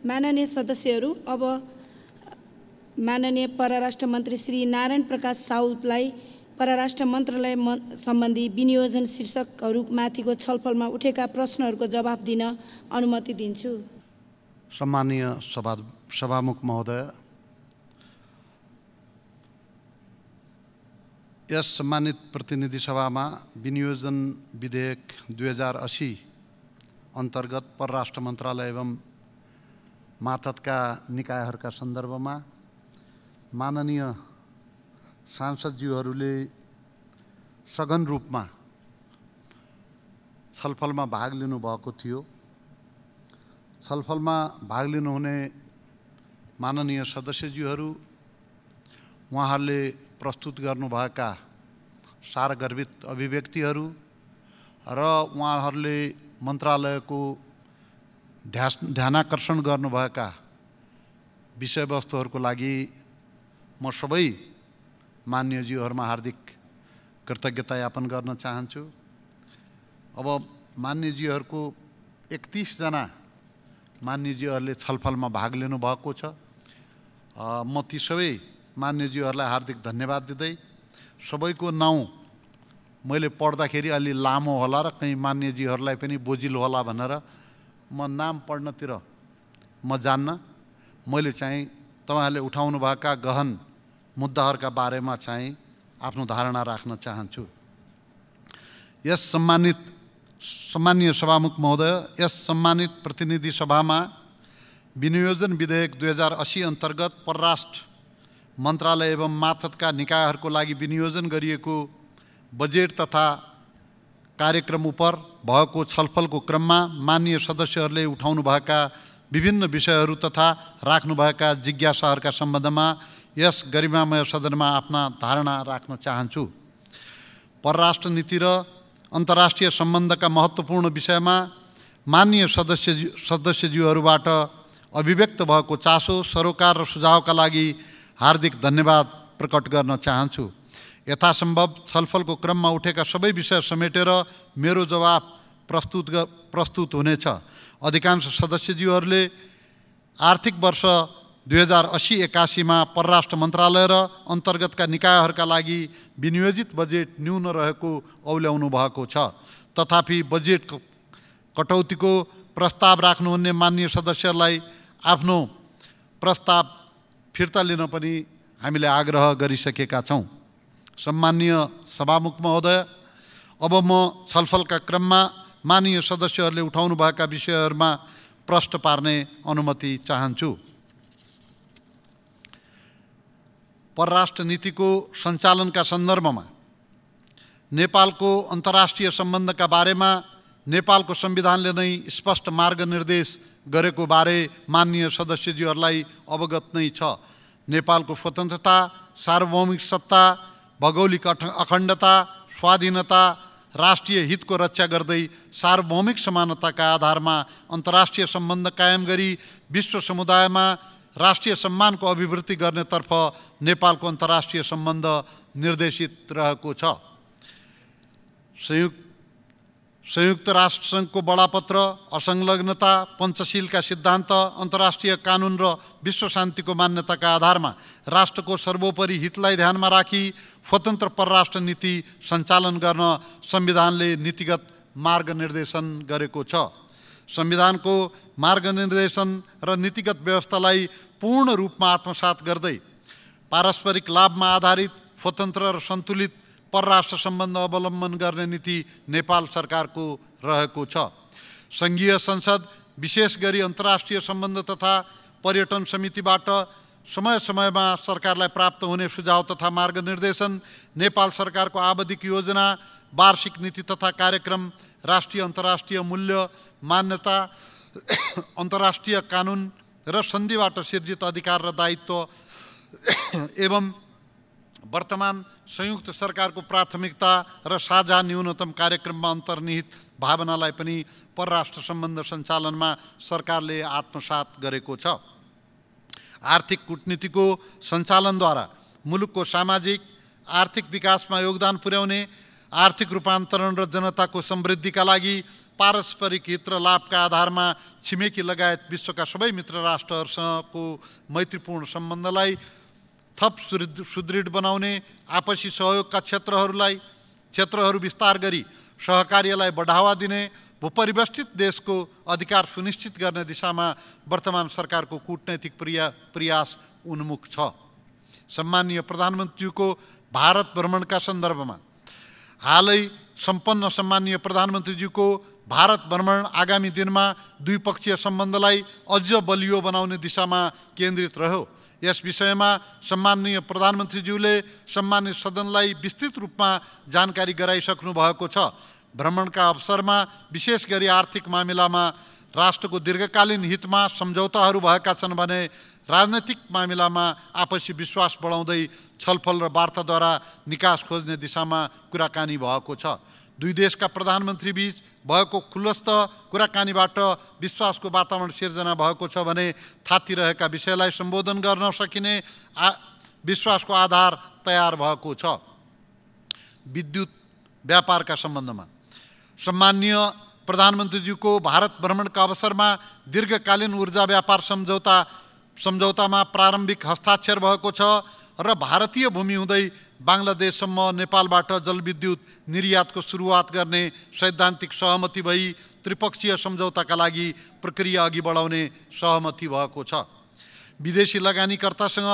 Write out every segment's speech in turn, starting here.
माननीय सदस्यहरू, अब माननीय परराष्ट्र मन्त्री श्री नारायण प्रकाश साउदलाई परराष्ट्र मन्त्रालय सम्बन्धी विनियोजन शीर्षकहरूमाथिको छलफलमा उठेका प्रश्नहरूको जवाफ दिन अनुमति दिन्छु। सम्मानीय सभामुख महोदय, यस सम्मानित प्रतिनिधि सभामा विनियोजन विधेयक 2080 अन्तर्गत परराष्ट्र मन्त्रालय एवं मातहतका निकायहरूका सन्दर्भमा माननीय सांसदज्यूहरूले सघन रूपमा छलफलमा भाग लिनुभएको थियो। छलफलमा भाग लिनुहुने माननीय सदस्यज्यूहरू, उहाँहरूले प्रस्तुत गर्नुभएका सारगर्भित अभिव्यक्तिहरू र उहाँहरूले मन्त्रालयको ध्यानाकर्षण गर्नुभएका विषयवस्तुहरूको लागि म सबै मान्यज्यूहरूमा हार्दिक कृतज्ञता यापन गर्न चाहन्छु। अब मान्यज्यूहरूको 31 जना मान्यज्यूहरूले छलफलमा भाग लिनुभएको छ। म ती सबै मान्यज्यूहरूलाई हार्दिक धन्यवाद दिँदै सबैको नाउँ मैले पढ्दाखेरि अलि लामो होला र कहीँ मान्यज्यूहरूलाई पनि बोझिलो होला भनेर म नाम पढ्नतिर म जान्न। मैले चाहिँ तपाईहरुले उठाउनुभएका गहन मुद्दाहरूका बारेमा चाहिँ आफ्नो धारणा राख्न चाहन्छु। यस सम्मानीय सभामुख महोदय, यस सम्मानित प्रतिनिधि सभामा विनियोजन विधेयक 2080 अन्तर्गत परराष्ट्र मन्त्रालय एवं मातहतका निकायहरूको लागि विनियोजन गरिएको बजेट तथा कार्यक्रम उप भएको छलफलको क्रममा माननीय सदस्यहरूले उठाउनुभएका विभिन्न विषयहरू तथा राख्नुभएका जिज्ञासाहरूका सम्बन्धमा यस गरिमामय सदनमा आफ्ना धारणा राख्न चाहन्छु। परराष्ट्र नीति र अन्तर्राष्ट्रिय सम्बन्धका महत्त्वपूर्ण विषयमा माननीय सदस्यज्यूहरूबाट अभिव्यक्त भएको चासो, सरोकार र सुझावका लागि हार्दिक धन्यवाद प्रकट गर्न चाहन्छु। यथासम्भव छलफलको क्रममा उठेका सबै विषय समेटेर मेरो जवाफ प्रस्तुत हुनेछ। अधिकांश सदस्यज्यूहरूले आर्थिक वर्ष 2080-81 मा परराष्ट्र मन्त्रालय र अन्तर्गतका निकायहरूका लागि विनियोजित बजेट न्यून रहेको औल्याउनु भएको छ। तथापि बजेट कटौतीको प्रस्ताव राख्नुहुने माननीय सदस्यहरूलाई आफ्नो प्रस्ताव फिर्ता लिन पनि हामीले आग्रह गरिसकेका छौँ। सम्मानीय सभामुख महोदय, अब म छलफलका क्रममा माननीय सदस्यहरूले उठाउनुभएका विषयहरूमा प्रश्न पार्ने अनुमति चाहन्छु। परराष्ट्र नीतिको सञ्चालनका सन्दर्भमा नेपालको अन्तर्राष्ट्रिय सम्बन्धका बारेमा नेपालको संविधानले नै स्पष्ट मार्गनिर्देश गरेको बारे माननीय सदस्यज्यूहरूलाई अवगत नै छ। नेपालको स्वतन्त्रता, सार्वभौमिक सत्ता, भौगोलिक अखण्डता, स्वाधीनता, राष्ट्रिय हितको रक्षा गर्दै सार्वभौमिक समानताका आधारमा अन्तर्राष्ट्रिय सम्बन्ध कायम गरी विश्व समुदायमा राष्ट्रिय सम्मानको अभिवृद्धि गर्नेतर्फ नेपालको अन्तर्राष्ट्रिय सम्बन्ध निर्देशित रहेको छ। संयुक्त राष्ट्रसङ्घको बडापत्र, असंलग्नता, पञ्चशीलका सिद्धान्त, अन्तर्राष्ट्रिय कानुन र विश्व शान्तिको मान्यताका आधारमा राष्ट्रको सर्वोपरि हितलाई ध्यानमा राखी स्वतन्त्र परराष्ट्र नीति सञ्चालन गर्न संविधानले नीतिगत मार्गनिर्देशन गरेको छ। संविधानको मार्गनिर्देशन र नीतिगत व्यवस्थालाई पूर्ण रूपमा आत्मसात गर्दै पारस्परिक लाभमा आधारित स्वतन्त्र र सन्तुलित परराष्ट्र सम्बन्ध अवलम्बन गर्ने नीति नेपाल सरकारको रहेको छ। सङ्घीय संसद विशेष गरी अन्तर्राष्ट्रिय सम्बन्ध तथा पर्यटन समितिबाट समय समयमा सरकारलाई प्राप्त हुने सुझाव तथा मार्गनिर्देशन, नेपाल सरकारको आवधिक योजना, वार्षिक नीति तथा कार्यक्रम, राष्ट्रिय अन्तर्राष्ट्रिय मूल्य मान्यता, अन्तर्राष्ट्रिय कानुन र सन्धिबाट सिर्जित अधिकार र दायित्व एवं वर्तमान संयुक्त सरकारको प्राथमिकता र साझा न्यूनतम कार्यक्रममा अन्तर्निहित भावनालाई पनि परराष्ट्र सम्बन्ध सञ्चालनमा सरकारले आत्मसात गरेको छ। आर्थिक कूटनीतिको सञ्चालनद्वारा मुलुकको सामाजिक आर्थिक विकासमा योगदान पुर्याउने, आर्थिक रूपान्तरण र जनताको समृद्धिका लागि पारस्परिक हित र लाभका आधारमा छिमेकी लगायत विश्वका सबै मित्र राष्ट्रहरूसँगको मैत्रीपूर्ण सम्बन्धलाई थप सुदृढ बनाउने, आपसी सहयोगका क्षेत्रहरू विस्तार गरी सहकार्यलाई बढावा दिने, भूपरिवेष्टित देशको अधिकार सुनिश्चित गर्ने दिशामा वर्तमान सरकारको कूटनैतिक प्रयास उन्मुख छ। सम्माननीय प्रधानमन्त्रीको भारत भ्रमणका सन्दर्भमा हालै सम्पन्न सम्माननीय प्रधानमन्त्रीज्यूको भारत भ्रमण आगामी दिनमा द्विपक्षीय सम्बन्धलाई अझ बलियो बनाउने दिशामा केन्द्रित रह्यो। यस विषयमा सम्माननीय प्रधानमन्त्रीज्यूले सम्मानित सदनलाई विस्तृत रूपमा जानकारी गराइसक्नु भएको छ। भ्रमणका अवसरमा विशेष गरी आर्थिक मामिलामा राष्ट्रको दीर्घकालीन हितमा सम्झौताहरू भएका छन् भने राजनैतिक मामिलामा आपसी विश्वास बढाउँदै छलफल र वार्ताद्वारा निकास खोज्ने दिशामा कुराकानी भएको छ। दुई देशका प्रधानमन्त्री बीच भएको खुलस्त कुराकानीबाट विश्वासको वातावरण सिर्जना भएको छ भने थातिरहेका विषयलाई सम्बोधन गर्न सकिने विश्वासको आधार तयार भएको छ। विद्युत व्यापारका सम्बन्धमा सम्माननीय प्रधानमन्त्रीज्यूको भारत भ्रमणका अवसरमा दीर्घकालीन ऊर्जा व्यापार सम्झौतामा प्रारम्भिक हस्ताक्षर भएको छ र भारतीय भूमि हुँदै बांग्लादेशसम्म नेपालबाट जलविद्युत निर्यातको सुरुवात गर्ने सैद्धान्तिक सहमति भई त्रिपक्षीय सम्झौताका लागि प्रक्रिया अघि बढाउने सहमति भएको छ। विदेशी लगानीकर्तासँग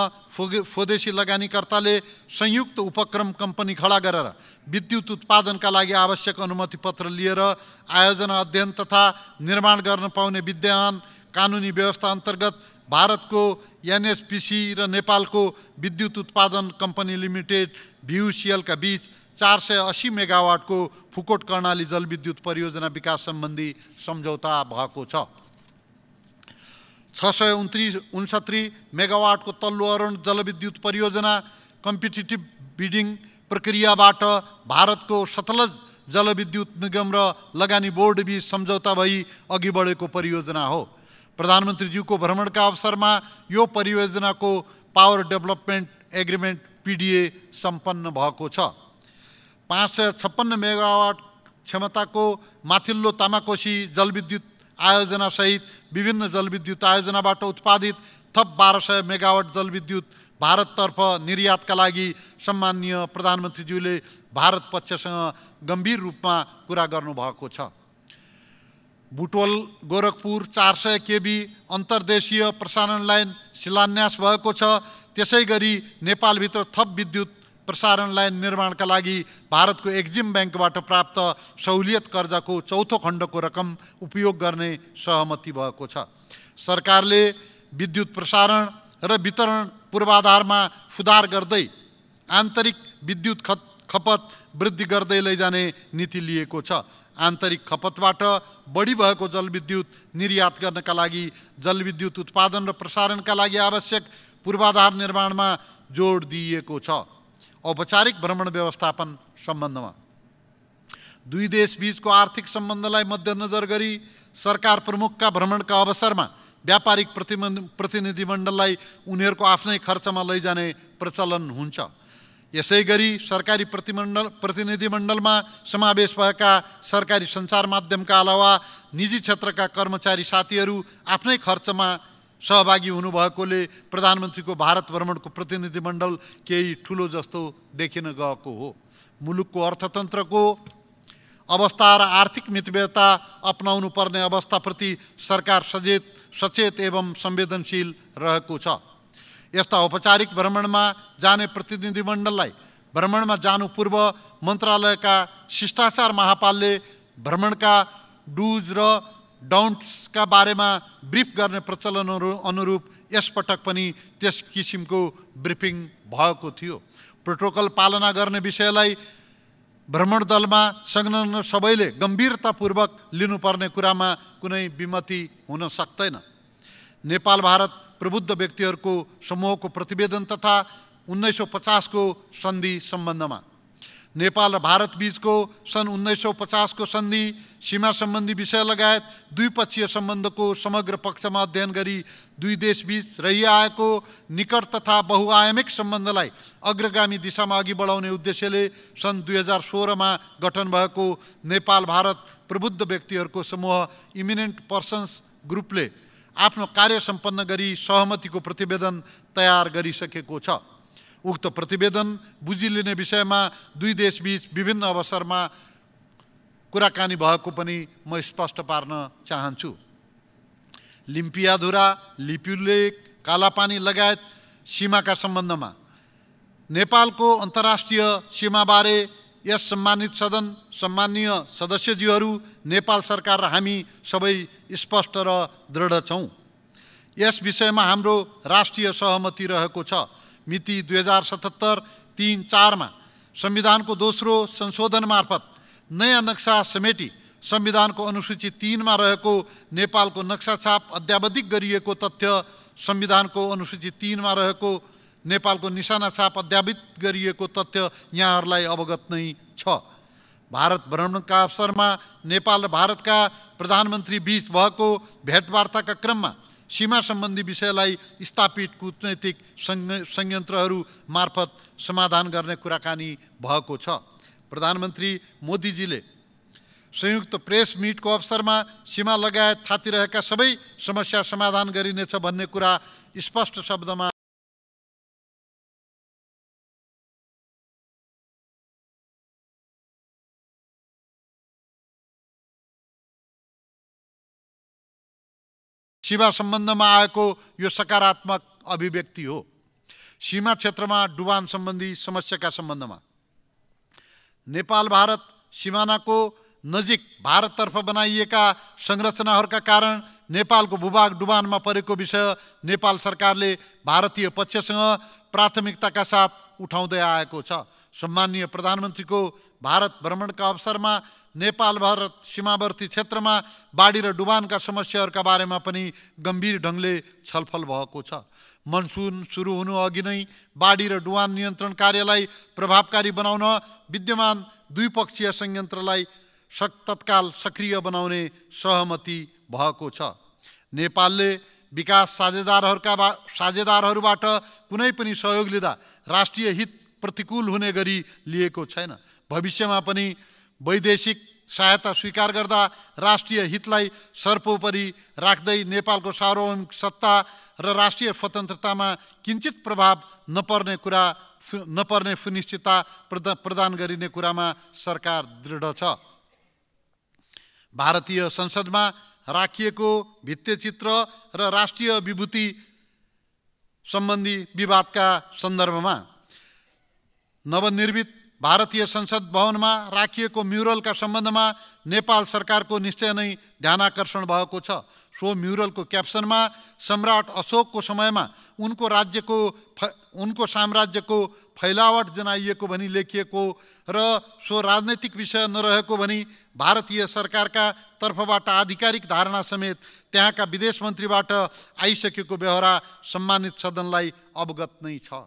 स्वदेशी लगानीकर्ताले संयुक्त उपक्रम कम्पनी खडा गरेर विद्युत उत्पादनका लागि आवश्यक अनुमति पत्र लिएर आयोजना, अध्ययन तथा निर्माण गर्न पाउने विद्यमान कानुनी व्यवस्था अन्तर्गत भारतको एनएचपीसी र नेपालको विद्युत उत्पादन कम्पनी लिमिटेड VUCL का बीच 480 मेगावाटको फुकोट कर्णाली जलविद्युत परियोजना विकास सम्बन्धी सम्झौता भएको छ। 669 मेगावाटको तल्लो अरुण जलविद्युत परियोजना कम्पिटिटिभ बिडिङ प्रक्रियाबाट भारतको सतलज जलविद्युत निगम र लगानी बोर्ड बीच सम्झौता भई अघि बढेको परियोजना हो। प्रधानमन्त्रीज्यूको भ्रमणका अवसरमा यो परियोजनाको पावर डेभलपमेन्ट एग्रिमेन्ट PDA सम्पन्न भएको छ। 556 मेगावाट क्षमताको माथिल्लो तामाकोशी जलविद्युत आयोजना सहित विभिन्न जलविद्युत आयोजनाबाट उत्पादित थप 1200 मेगावाट जलविद्युत भारततर्फ निर्यातका लागि सम्माननीय प्रधानमन्त्रीज्यूले भारत पक्षसँग गम्भीर रूपमा कुरा गर्नुभएको छ। बुटवल गोरखपुर 400 kV अन्तर्देशीय प्रसारण लाइन शिलान्यास भएको छ। त्यसै गरी नेपालभित्र थप विद्युत प्रसारण लाइन निर्माणका लागि भारतको एक्जिम ब्याङ्कबाट प्राप्त सहुलियत कर्जाको चौथो खण्डको रकम उपयोग गर्ने सहमति भएको छ। सरकारले विद्युत प्रसारण र वितरण पूर्वाधारमा सुधार गर्दै आन्तरिक विद्युत खपत वृद्धि गर्दै लैजाने नीति लिएको छ। आन्तरिक खपतबाट बढी भएको जलविद्युत निर्यात गर्नका लागि जलविद्युत उत्पादन र प्रसारणका लागि आवश्यक पूर्वाधार निर्माणमा जोड दिइएको छ। औपचारिक भ्रमण व्यवस्थापन सम्बन्धमा दुई देश बीचको आर्थिक सम्बन्धलाई मध्यनजर गरी सरकार प्रमुखका भ्रमणका अवसरमा व्यापारिक प्रतिनिधिमण्डललाई उनीहरूको आफ्नै खर्चमा लैजाने प्रचलन हुन्छ। यसै गरी सरकारी प्रतिनिधिमण्डलमा समावेश भएका सरकारी सञ्चार माध्यमका अलावा निजी क्षेत्रका कर्मचारी साथीहरू आफ्नै खर्चमा सहभागी हुनुभएकोले प्रधानमन्त्रीको भारत भ्रमणको प्रतिनिधिमण्डल केही ठुलो जस्तो देखिन गएको हो। मुलुकको अर्थतन्त्रको अवस्था र आर्थिक मितव्ययता अपनाउनु पर्ने अवस्थाप्रति सरकार सचेत एवं संवेदनशील रहेको छ। यस्ता औपचारिक भ्रमणमा जाने प्रतिनिधिमण्डललाई भ्रमणमा जानु पूर्व मन्त्रालयका शिष्टाचार महापालले भ्रमणका डुज र डाउन्ट्सका बारेमा ब्रिफ गर्ने प्रचलनहरू अनुरूप यसपटक पनि त्यस किसिमको ब्रिफिङ भएको थियो। प्रोटोकल पालना गर्ने विषयलाई भ्रमण दलमा संलग्न सबैले गम्भीरतापूर्वक लिनुपर्ने कुरामा कुनै विमति हुन सक्दैन। नेपाल भारत प्रबुद्ध व्यक्तिहरूको समूहको प्रतिवेदन तथा 1950 को सन्धि सम्बन्धमा नेपाल र भारत बीचको सन् 1950 को सन्धि सीमा सम्बन्धी विषय लगायत द्विपक्षीय सम्बन्धको समग्र पक्षमा अध्ययन गरी दुई देश बीच रहिआएको निकट तथा बहुआयामिक सम्बन्धलाई अग्रगामी दिशामा अघि बढाउने उद्देश्यले सन् 2016 मा गठन भएको नेपाल भारत प्रबुद्ध व्यक्तिहरूको समूह इमिनेन्ट पर्सन्स ग्रुपले आफ्नो कार्य सम्पन्न गरी सहमतिको प्रतिवेदन तयार गरिसकेको छ। उक्त प्रतिवेदन बुझिलिने विषयमा दुई देशबीच विभिन्न अवसरमा कुराकानी भएको पनि म स्पष्ट पार्न चाहन्छु। लिम्पियाधुरा, लिपुलेक, कालापानी लगायत सीमाका सम्बन्धमा नेपालको अन्तर्राष्ट्रिय सीमाबारे यस सम्मानित सदन, सम्मानीय सदस्यज्यूहरू, नेपाल सरकार र हामी सबै स्पष्ट र दृढ छौँ। यस विषयमा हाम्रो राष्ट्रिय सहमति रहेको छ। मिति 2077-3-4 संविधानको दोस्रो संशोधन मार्फत नयाँ नक्सा समेटी संविधानको अनुसूची 3 मा रहेको नेपालको नक्सा छाप अद्यावधिक गरिएको तथ्य, संविधानको अनुसूची 3 मा रहेको नेपालको निशाना छाप अद्यावधिक गरिएको तथ्य यहाँहरूलाई अवगत नै छ। भारत भ्रमणका अवसरमा नेपाल र भारतका प्रधानमन्त्री बीच भएको भेटवार्ताका क्रममा सीमा सम्बन्धी विषयलाई स्थापित कूटनैतिक संयन्त्रहरू मार्फत समाधान गर्ने कुराकानी भएको छ। प्रधानमन्त्री मोदीजीले संयुक्त प्रेस मिटको अवसरमा सीमा लगायत थातिरहेका सबै समस्या समाधान गरिनेछ भन्ने कुरा स्पष्ट शब्दमा सीमा सम्बन्धमा आएको यो सकारात्मक अभिव्यक्ति हो। सीमा क्षेत्रमा डुबान सम्बन्धी समस्याका सम्बन्धमा नेपाल भारत सीमानाको नजिक भारततर्फ बनाइएका संरचनाहरूका कारण नेपालको भूभाग डुबानमा परेको विषय नेपाल सरकारले भारतीय पक्षसँग प्राथमिकताका साथ उठाउँदै आएको छ। सम्मानीय प्रधानमन्त्रीको भारत भ्रमणका अवसरमा नेपाल भारत सीमावर्ती क्षेत्रमा बाढी र डुबानका समस्याहरूका बारेमा पनि गम्भीर ढङ्गले छलफल भएको छ। मनसुन सुरु हुनु अघि नै बाढी र डुबान नियन्त्रण कार्यलाई प्रभावकारी बनाउन विद्यमान द्विपक्षीय संयन्त्रलाई तत्काल सक्रिय बनाउने सहमति भएको छ। नेपालले विकास साझेदारहरूबाट कुनै पनि सहयोग लिँदा राष्ट्रिय हित प्रतिकूल हुने गरी लिएको छैन। भविष्यमा पनि वैदेशिक सहायता स्वीकार गर्दा राष्ट्रिय हितलाई सर्वोपरि राख्दै नेपालको सार्वभौमिक सत्ता र राष्ट्रिय स्वतन्त्रतामा किञ्चित प्रभाव नपर्ने सुनिश्चितता प्रदान गरिने कुरामा सरकार दृढ छ। भारतीय संसदमा राखिएको भित्तेचित्र र राष्ट्रिय विभूति सम्बन्धी विवादका सन्दर्भमा नवनिर्मित भारतीय संसद भवनमा राखिएको म्युरलका सम्बन्धमा नेपाल सरकारको निश्चय नै ध्यानाकर्षण भएको छ। सो म्युरलको क्याप्सनमा सम्राट अशोकको समयमा उनको साम्राज्यको फैलावट जनाइएको भनी लेखिएको र सो राजनैतिक विषय नरहेको भनी भारतीय सरकारका तर्फबाट आधिकारिक धारणा समेत त्यहाँका विदेश मन्त्रीबाट आइसकेको बेहोरा सम्मानित सदनलाई अवगत नै छ।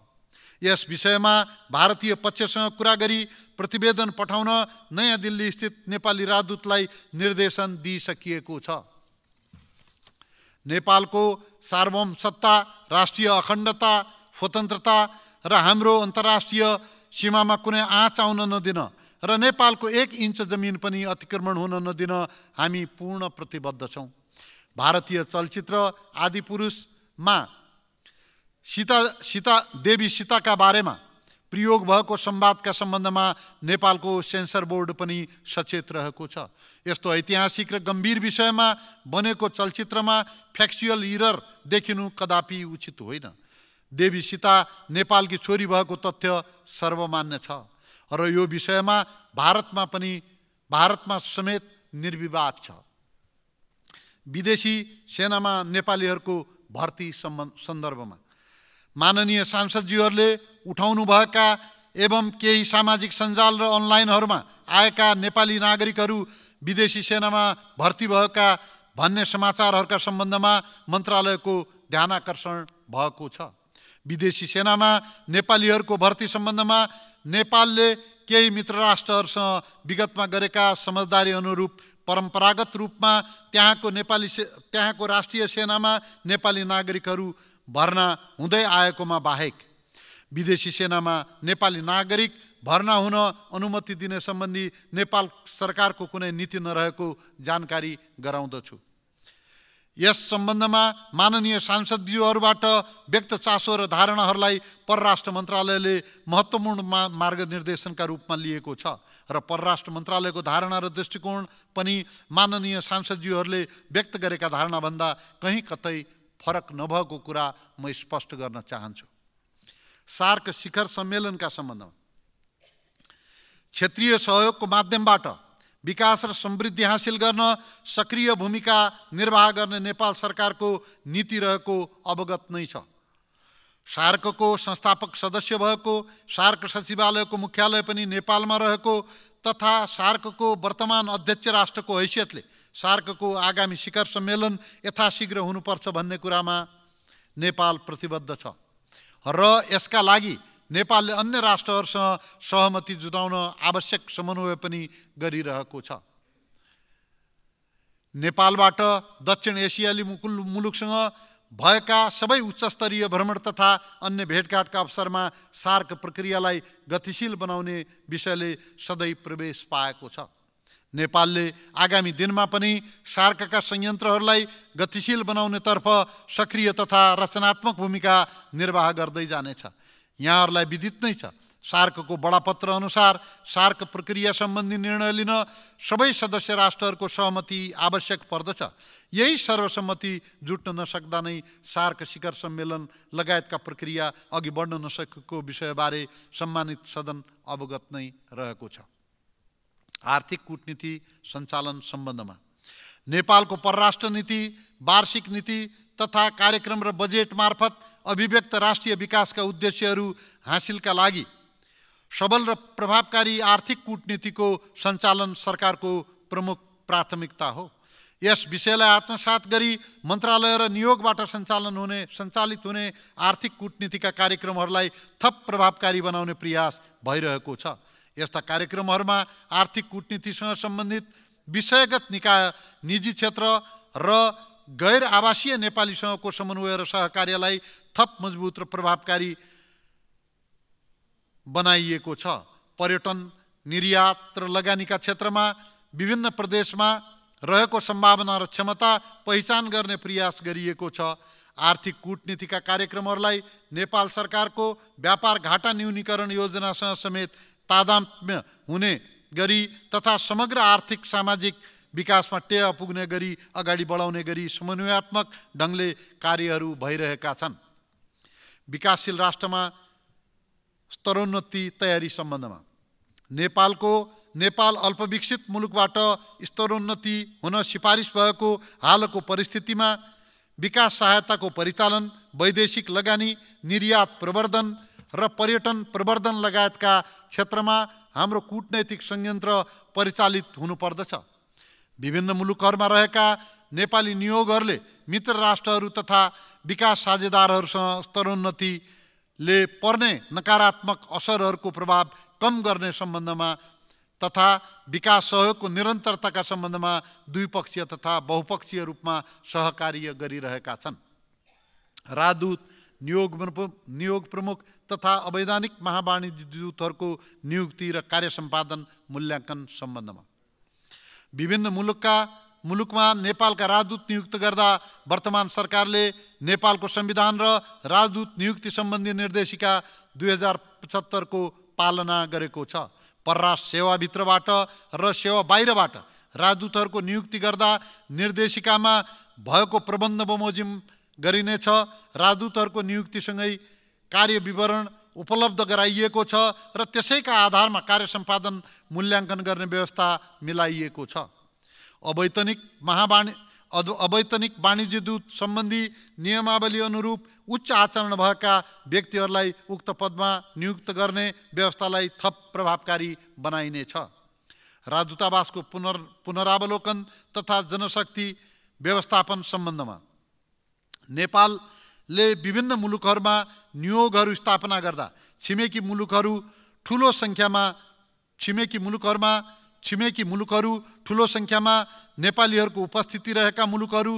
यस विषयमा भारतीय पक्षसँग कुरा गरी प्रतिवेदन पठाउन नयाँ दिल्ली स्थित नेपाली राजदूतलाई निर्देशन दिइसकिएको छ। नेपालको सार्वभौम सत्ता, राष्ट्रिय अखण्डता, स्वतन्त्रता र हाम्रो अन्तर्राष्ट्रिय सीमामा कुनै आँच आउन नदिन र नेपालको 1 इन्च जमिन पनि अतिक्रमण हुन नदिन हामी पूर्ण प्रतिबद्ध छौँ। भारतीय चलचित्र आदिपुरुषमा देवी सीताका बारेमा प्रयोग भएको संवादका सम्बन्धमा नेपालको सेन्सर बोर्ड पनि सचेत रहेको छ। यस्तो ऐतिहासिक र गम्भीर विषयमा बनेको चलचित्रमा फ्याक्चुअल इरर देखिनु कदापि उचित होइन। देवी सीता नेपालकी छोरी भएको तथ्य सर्वमान्य छ र यो विषयमा भारतमा समेत निर्विवाद छ। विदेशी सेनामा नेपालीहरूको भर्ती सन्दर्भमा माननीय सांसदज्यूहरूले उठाउनुभएका एवं केही सामाजिक सञ्जाल र अनलाइनहरूमा आएका नेपाली नागरिकहरू विदेशी सेनामा भर्ती भएका भन्ने समाचारहरूका सम्बन्धमा मन्त्रालयको ध्यानाकर्षण भएको छ। विदेशी सेनामा नेपालीहरूको भर्ती सम्बन्धमा नेपालले केही मित्र राष्ट्रहरूसँग विगतमा गरेका समझदारी अनुरूप परम्परागत रूपमा त्यहाँको राष्ट्रिय सेनामा नेपाली नागरिकहरू भर्ना हुँदै आएकोमा बाहेक विदेशी सेनामा नेपाली नागरिक भर्ना हुन अनुमति दिने सम्बन्धी नेपाल सरकारको कुनै नीति नरहेको जानकारी गराउँदछु। यस सम्बन्धमा माननीय सांसदज्यूहरूबाट व्यक्त चासो र धारणाहरूलाई परराष्ट्र मन्त्रालयले महत्त्वपूर्ण मार्गनिर्देशनका रूपमा लिएको छ र परराष्ट्र मन्त्रालयको धारणा र दृष्टिकोण पनि माननीय सांसदज्यूहरूले व्यक्त गरेका धारणाभन्दा कहीँ कतै फरक नभएको कुरा म स्पष्ट गर्न चाहन्छु। सार्क शिखर सम्मेलनका सम्बन्धमा क्षेत्रीय सहयोगको माध्यमबाट विकास र समृद्धि हासिल गर्न सक्रिय भूमिका निर्वाह गर्ने नेपाल सरकारको नीति रहेको अवगत नै छ। सार्कको संस्थापक सदस्य भएको सार्क सचिवालयको मुख्यालय पनि नेपालमा रहेको तथा सार्कको वर्तमान अध्यक्ष राष्ट्रको हैसियतले सार्कको आगामी शिखर सम्मेलन यथाशीघ्र हुनुपर्छ भन्ने कुरामा नेपाल प्रतिबद्ध छ र यसका लागि नेपालले अन्य राष्ट्रहरूसँग सहमति जुटाउन आवश्यक समन्वय पनि गरिरहेको छ। नेपालबाट दक्षिण एसियाली मुलुकसँग भएका सबै उच्चस्तरीय भ्रमण तथा अन्य भेटघाटका अवसरमा सार्क प्रक्रियालाई गतिशील बनाउने विषयले सधैँ प्रवेश पाएको छ। नेपालले आगामी दिनमा पनि सार्कका संयन्त्रहरूलाई गतिशील बनाउनेतर्फ सक्रिय तथा रचनात्मक भूमिका निर्वाह गर्दै जानेछ। यहाँहरूलाई विदित नै छ, सार्कको बडापत्र अनुसार सार्क प्रक्रिया सम्बन्धी निर्णय लिन सबै सदस्य राष्ट्रहरूको सहमति आवश्यक पर्दछ। यही सर्वसम्मति जुट्न नसक्दा नै सार्क शिखर सम्मेलन लगायतका प्रक्रिया अघि बढ्न नसकेको विषयबारे सम्मानित सदन अवगत नै रहेको छ। आर्थिक कूटनीति सञ्चालन सम्बन्धमा नेपालको परराष्ट्र नीति, वार्षिक नीति तथा कार्यक्रम र बजेट मार्फत अभिव्यक्त राष्ट्रिय विकासका उद्देश्यहरू हासिलका लागि सबल र प्रभावकारी आर्थिक कूटनीतिको सञ्चालन सरकारको प्रमुख प्राथमिकता हो। यस विषयलाई आत्मसात गरी मन्त्रालय र नियोगबाट सञ्चालित हुने आर्थिक कूटनीतिका कार्यक्रमहरूलाई थप प्रभावकारी बनाउने प्रयास भइरहेको छ। यस्ता कार्यक्रमहरूमा आर्थिक कूटनीतिसँग सम्बन्धित विषयगत निकाय, निजी क्षेत्र र गैर आवासीय नेपालीसँगको समन्वय र सहकार्यलाई थप मजबुत र प्रभावकारी बनाइएको छ। पर्यटन, निर्यात र लगानीका क्षेत्रमा विभिन्न प्रदेशमा रहेको सम्भावना र क्षमता पहिचान गर्ने प्रयास गरिएको छ। आर्थिक कूटनीतिका कार्यक्रमहरूलाई नेपाल सरकारको व्यापार घाटा न्यूनीकरण योजनासँग समेत तादात्म्य हुने गरी तथा समग्र आर्थिक सामाजिक विकासमा टेवा पुग्ने गरी अगाडि बढाउने गरी समन्वयात्मक ढङ्गले कार्यहरू भइरहेका छन्। विकासशील राष्ट्रमा स्तरोन्नति तयारी सम्बन्धमा नेपाल अल्पविकसित मुलुकबाट स्तरोन्नति हुन सिफारिस भएको हालको परिस्थितिमा विकास सहायताको परिचालन, वैदेशिक लगानी, निर्यात प्रवर्धन र पर्यटन प्रवर्धन लगायतका क्षेत्रमा हाम्रो कूटनैतिक संयन्त्र परिचालित हुनुपर्दछ। विभिन्न मुलुकहरूमा रहेका नेपाली नियोगहरूले मित्र राष्ट्रहरू तथा विकास साझेदारहरूसँग स्तरोन्नतिले पर्ने नकारात्मक असरहरूको प्रभाव कम गर्ने सम्बन्धमा तथा विकास सहयोगको निरन्तरताका सम्बन्धमा द्विपक्षीय तथा बहुपक्षीय रूपमा सहकार्य गरिरहेका छन्। राजदूत, नियोग प्रमुख तथा अवैधानिक महावाणिज्य दूतहरूको नियुक्ति र कार्य सम्पादन मूल्याङ्कन सम्बन्धमा विभिन्न मुलुकमा नेपालका राजदूत नियुक्त गर्दा वर्तमान सरकारले नेपालको संविधान र राजदूत नियुक्ति सम्बन्धी निर्देशिका 2075 को पालना गरेको छ। परराष्ट्र सेवाभित्रबाट र सेवा बाहिरबाट राजदूतहरूको नियुक्ति गर्दा निर्देशिकामा भएको प्रबन्ध बमोजिम गरिनेछ। राजदूतहरूको नियुक्तिसँगै कार्य विवरण उपलब्ध गराइएको छ र त्यसैका आधारमा कार्य सम्पादन मूल्याङ्कन गर्ने व्यवस्था मिलाइएको छ। अवैतनिक वाणिज्य दूत सम्बन्धी नियमावली अनुरूप उच्च आचरण भएका व्यक्तिहरूलाई उक्त पदमा नियुक्त गर्ने व्यवस्थालाई थप प्रभावकारी बनाइनेछ। राजदूतावासको पुनरावलोकन तथा जनशक्ति व्यवस्थापन सम्बन्धमा नेपालले विभिन्न मुलुकहरूमा नियोगहरू स्थापना गर्दा छिमेकी मुलुकहरू ठुलो सङ्ख्यामा नेपालीहरूको उपस्थिति रहेका मुलुकहरू,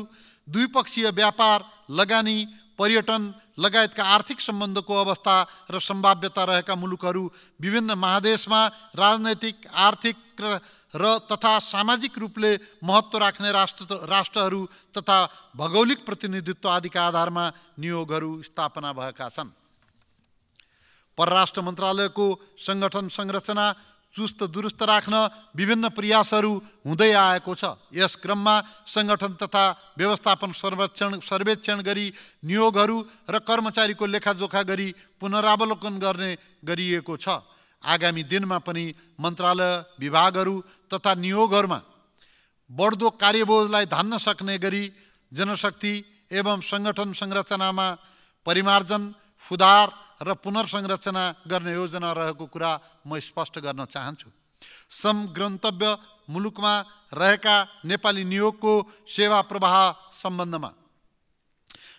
द्विपक्षीय व्यापार, लगानी, पर्यटन, लगायतका आर्थिक सम्बन्धको अवस्था र सम्भाव्यता रहेका मुलुकहरू विभिन्न महादेशमा राजनैतिक, आर्थिक र तथा सामाजिक रूपले महत्त्व राख्ने राष्ट्रहरू तथा भौगोलिक प्रतिनिधित्व आदिका आधारमा नियोगहरू स्थापना भएका छन्। परराष्ट्र मन्त्रालयको सङ्गठन संरचना चुस्त दुरुस्त राख्न विभिन्न प्रयासहरू हुँदै आएको छ। यस क्रममा सङ्गठन तथा व्यवस्थापन सर्वेक्षण गरी नियोगहरू र कर्मचारीको लेखाजोखा गरी पुनरावलोकन गर्ने गरिएको छ। आगामी दिनमा पनि मन्त्रालय, विभागहरू तथा नियोगहरूमा बढ्दो कार्यबोझलाई धान्न सक्ने गरी जनशक्ति एवं सङ्गठन संरचनामा परिमार्जन, सुधार र पुनर्संरचना गर्ने योजना रहेको कुरा म स्पष्ट गर्न चाहन्छु। समगन्तव्य मुलुकमा रहेका नेपाली नियोगको सेवा प्रवाह सम्बन्धमा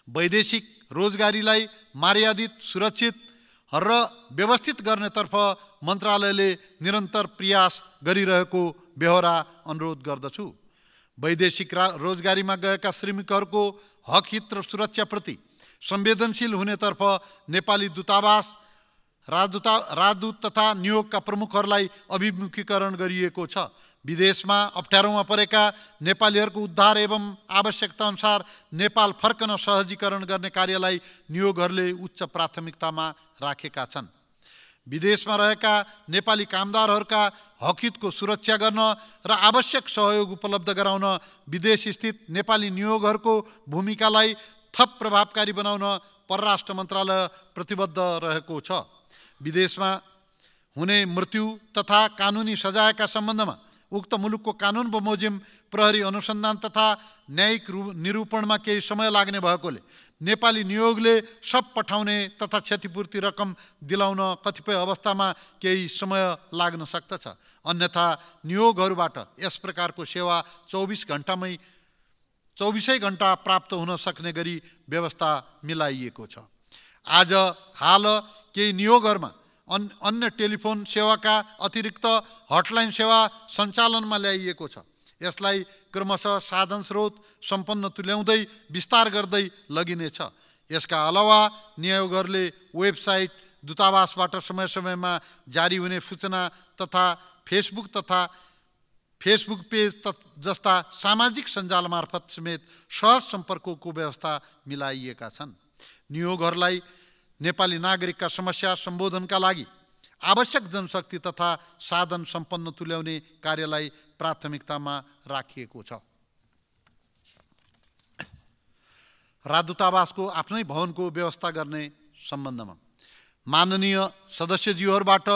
वैदेशिक रोजगारीलाई मर्यादित, सुरक्षित र व्यवस्थित गर्नेतर्फ मन्त्रालयले निरन्तर प्रयास गरिरहेको बेहोरा अनुरोध गर्दछु। वैदेशिक रोजगारीमा गएका श्रमिकहरूको हक, हित र सुरक्षाप्रति संवेदनशील हुनेतर्फ नेपाली दूतावास, राजदूत तथा नियोगका प्रमुखहरूलाई अभिमुखीकरण गरिएको छ। विदेशमा अप्ठ्यारोमा परेका नेपालीहरूको उद्धार एवं आवश्यकता अनुसार नेपाल फर्कन सहजीकरण गर्ने कार्यलाई नियोगहरूले उच्च प्राथमिकतामा राखेका छन्। विदेशमा रहेका नेपाली कामदारहरूका हकहितको सुरक्षा गर्न र आवश्यक सहयोग उपलब्ध गराउन विदेशस्थित नेपाली नियोगहरूको भूमिकालाई थप प्रभावकारी बनाउन परराष्ट्र मन्त्रालय प्रतिबद्ध रहेको छ। विदेशमा हुने मृत्यु तथा कानुनी सजायका सम्बन्धमा उक्त मुलुकको कानुन बमोजिम प्रहरी अनुसन्धान तथा न्यायिक निरूपणमा केही समय लाग्ने भएकोले नेपाली नियोगले सब पठाउने तथा क्षतिपूर्ति रकम दिलाउन कतिपय अवस्थामा केही समय लाग्न सक्दछ। अन्यथा नियोगहरूबाट यस प्रकारको सेवा 24 घण्टा प्राप्त हुन सक्ने गरी व्यवस्था मिलाइएको छ। हाल केही नियोगहरूमा अन्य टेलिफोन सेवाका अतिरिक्त हटलाइन सेवा सञ्चालनमा ल्याइएको छ। यसलाई क्रमशः साधन स्रोत सम्पन्न तुल्याउँदै विस्तार गर्दै लगिनेछ। यसका अलावा नियोगहरूले वेबसाइट, दूतावासबाट समय समयमा जारी हुने सूचना तथा फेसबुक पेज जस्ता सामाजिक सञ्जाल मार्फत समेत सहज सम्पर्कको व्यवस्था मिलाइएका छन्। नियोगहरूलाई नेपाली नागरिकका समस्या सम्बोधनका लागि आवश्यक जनशक्ति तथा साधन सम्पन्न तुल्याउने कार्यलाई प्राथमिकतामा राखिएको छ। राजदूतावासको आफ्नै भवनको व्यवस्था गर्ने सम्बन्धमा माननीय सदस्यज्यूहरूबाट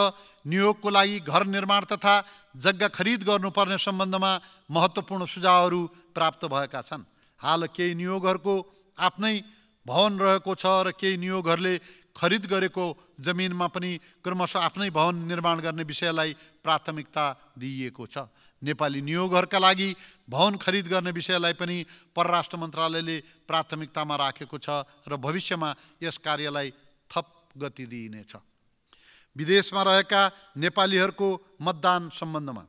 नियोगको लागि घर निर्माण तथा जग्गा खरिद गर्नुपर्ने सम्बन्धमा महत्त्वपूर्ण सुझावहरू प्राप्त भएका छन्। हाल केही नियोगहरूको आफ्नै भवन रहेको छ र केही नियोगहरूले खरिद गरेको जमिनमा पनि क्रमशः आफ्नै भवन निर्माण गर्ने विषयलाई प्राथमिकता दिइएको छ। नेपाली नियोगहरूका लागि भवन खरिद गर्ने विषयलाई पनि परराष्ट्र मन्त्रालयले प्राथमिकतामा राखेको छ र भविष्यमा यस कार्यलाई थप गति दिइनेछ। विदेशमा रहेका नेपालीहरूको मतदान सम्बन्धमा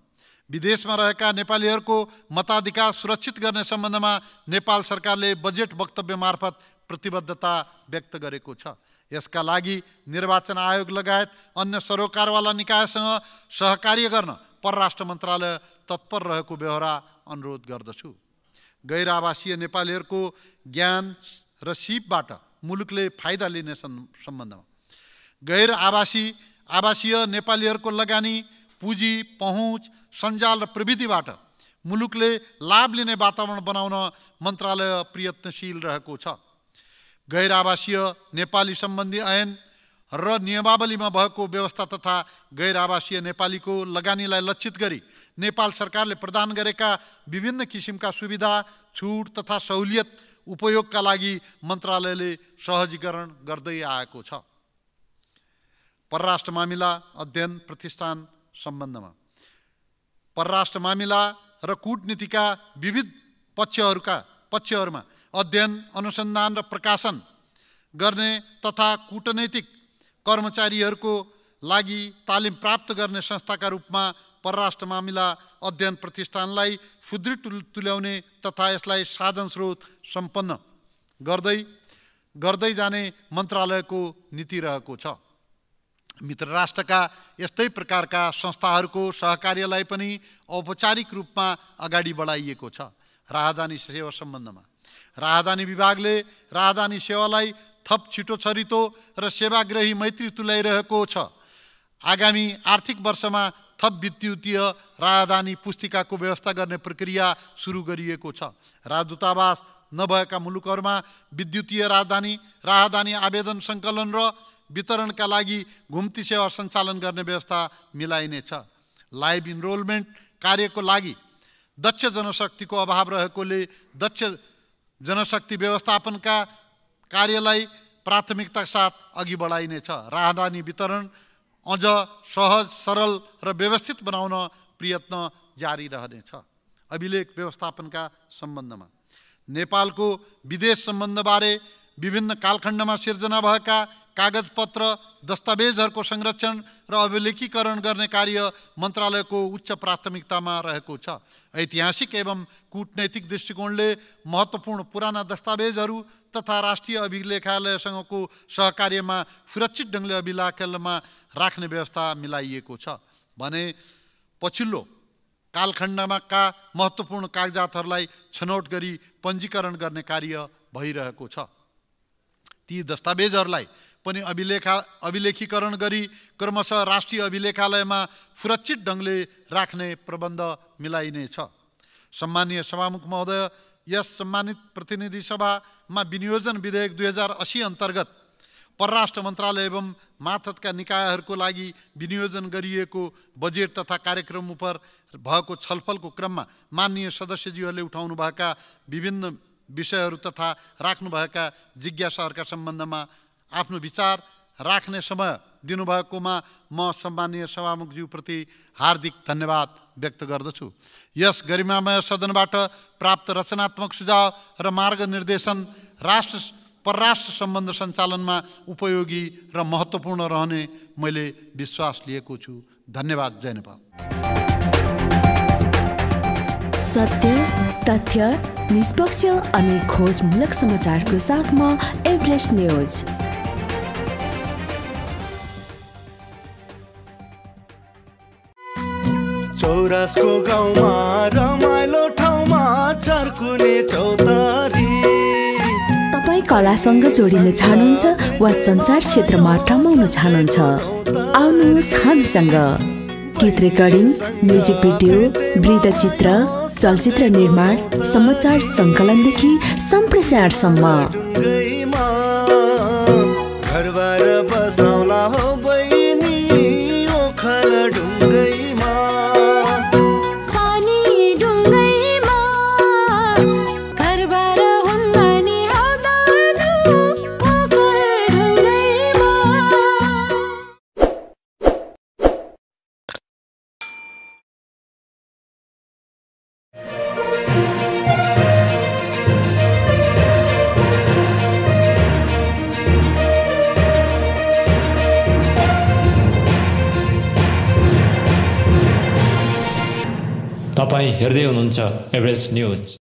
विदेशमा रहेका नेपालीहरूको मताधिकार सुरक्षित गर्ने सम्बन्धमा नेपाल सरकारले बजेट वक्तव्य मार्फत प्रतिबद्धता व्यक्त गरेको छ। यसका लागि निर्वाचन आयोग लगायत अन्य सरोकारवाला निकायसँग सहकार्य गर्न परराष्ट्र मन्त्रालय तत्पर रहेको बेहोरा अनुरोध गर्दछु। गैर आवासीय नेपालीहरूको ज्ञान र सिपबाट मुलुकले फाइदा लिने सम्बन्धमा गैर आवासीय नेपालीहरूको लगानी, पुँजी, पहुँच, सञ्जाल र प्रविधिबाट मुलुकले लाभ लिने वातावरण बनाउन मन्त्रालय प्रयत्नशील रहेको छ। गैर आवासीय नेपाली सम्बन्धी ऐन र नियमावलीमा भएको व्यवस्था तथा गैर आवासीय नेपालीको लगानीलाई लक्षित गरी नेपाल सरकारले प्रदान गरेका विभिन्न किसिमका सुविधा, छुट तथा सहुलियत उपयोगका लागि मन्त्रालयले सहजीकरण गर्दै आएको छ। परराष्ट्र मामिला अध्ययन प्रतिष्ठान सम्बन्धमा परराष्ट्र मामिला र कूटनीतिका विविध पक्षहरूमा अध्ययन, अनुसन्धान र प्रकाशन गर्ने तथा कूटनैतिक कर्मचारीहरूको लागि तालिम प्राप्त गर्ने संस्थाका रूपमा परराष्ट्र मामिला अध्ययन प्रतिष्ठानलाई सुदृढ तुल्याउने तथा यसलाई साधन स्रोत सम्पन्न गर्दै गर्दै जाने मन्त्रालयको नीति रहेको छ। मित्र राष्ट्रका यस्तै प्रकारका संस्थाहरूको सहकार्यलाई पनि औपचारिक रूपमा अगाडि बढाइएको छ। राहदानी सेवा सम्बन्धमा राहदानी विभागले राहदानी सेवालाई थप छिटो छरितो र सेवाग्राही मैत्री तुल्याइरहेको छ। आगामी आर्थिक वर्षमा थप विद्युतीय राहदानी पुस्तिकाको व्यवस्था गर्ने प्रक्रिया सुरु गरिएको छ। राजदूतावास नभएका मुलुकहरूमा विद्युतीय राहदानी आवेदन सङ्कलन र वितरणका लागि घुम्ती सेवा सञ्चालन गर्ने व्यवस्था मिलाइनेछ। लाइभ इनरोलमेन्ट कार्यको लागि दक्ष जनशक्तिको अभाव रहेकोले दक्ष जनशक्ति व्यवस्थापनका कार्यलाई प्राथमिकता साथ अघि बढाइनेछ। राहदानी वितरण अझ सहज, सरल र व्यवस्थित बनाउन प्रयत्न जारी रहनेछ। अभिलेख व्यवस्थापनका सम्बन्धमा नेपालको विदेश सम्बन्धबारे विभिन्न कालखण्डमा सिर्जना भएका कागजपत्र दस्तावेजहरूको संरक्षण र अभिलेखीकरण गर्ने कार्य मन्त्रालयको उच्च प्राथमिकतामा रहेको छ। ऐतिहासिक एवं कूटनैतिक दृष्टिकोणले महत्त्वपूर्ण पुराना दस्तावेजहरू तथा राष्ट्रिय अभिलेखालयसँगको सहकार्यमा सुरक्षित ढङ्गले अभिलेखालयमा राख्ने व्यवस्था मिलाइएको छ भने पछिल्लो कालखण्डका महत्त्वपूर्ण कागजातहरूलाई छनौट गरी पञ्जीकरण गर्ने कार्य भइरहेको छ। ती दस्तावेजहरूलाई पनि अभिलेखीकरण गरी क्रमशः राष्ट्रिय अभिलेखालयमा सुरक्षित ढङ्गले राख्ने प्रबन्ध मिलाइनेछ। सम्मानीय सभामुख महोदय, यस सम्मानित प्रतिनिधि सभामा विनियोजन विधेयक 2080 अन्तर्गत परराष्ट्र मन्त्रालय एवं मातहतका निकायहरूको लागि विनियोजन गरिएको बजेट तथा कार्यक्रम उप भएको छलफलको क्रममा माननीय सदस्यज्यूहरूले उठाउनुभएका विभिन्न विषयहरू तथा राख्नुभएका जिज्ञासाहरूका सम्बन्धमा आफ्नो विचार राख्ने समय दिनुभएकोमा म सम्मानीय सभामुखज्यूप्रति हार्दिक धन्यवाद व्यक्त गर्दछु। यस गरिमामय सदनबाट प्राप्त रचनात्मक सुझाव र मार्गनिर्देशन परराष्ट्र सम्बन्ध सञ्चालनमा उपयोगी र महत्त्वपूर्ण रहने मैले विश्वास लिएको छु। धन्यवाद। जय नेपाल। सत्य, तथ्य, निष्पक्ष अनि खोजमूलक समाचारको साथमा एभरेस्ट न्यूज। चौरासको गाउँमा रमाइलो ठाउँमा चर्कुने चौतारी। तपाईँ कलासँग जोडिन चाहनुहुन्छ वा सञ्चार क्षेत्रमा रमाउन चाहनुहुन्छ, आउनुहोस् हामीसँग। गीत रेकर्डिङ, म्युजिक भिडियो, वृत्तचित्र, चलचित्र निर्माण, समाचार सङ्कलनदेखि सम्प्रेषणसम्म। घरबार बसाउला हो बहिनी ओखर ढुङ्गैमा। पानी ढुङ्गैमा घरबार हुन्न नि हौ दाजु ओखर ढुङ्गैमा। तपाईँ हेर्दै हुनुहुन्छ एभरेस्ट न्यूज।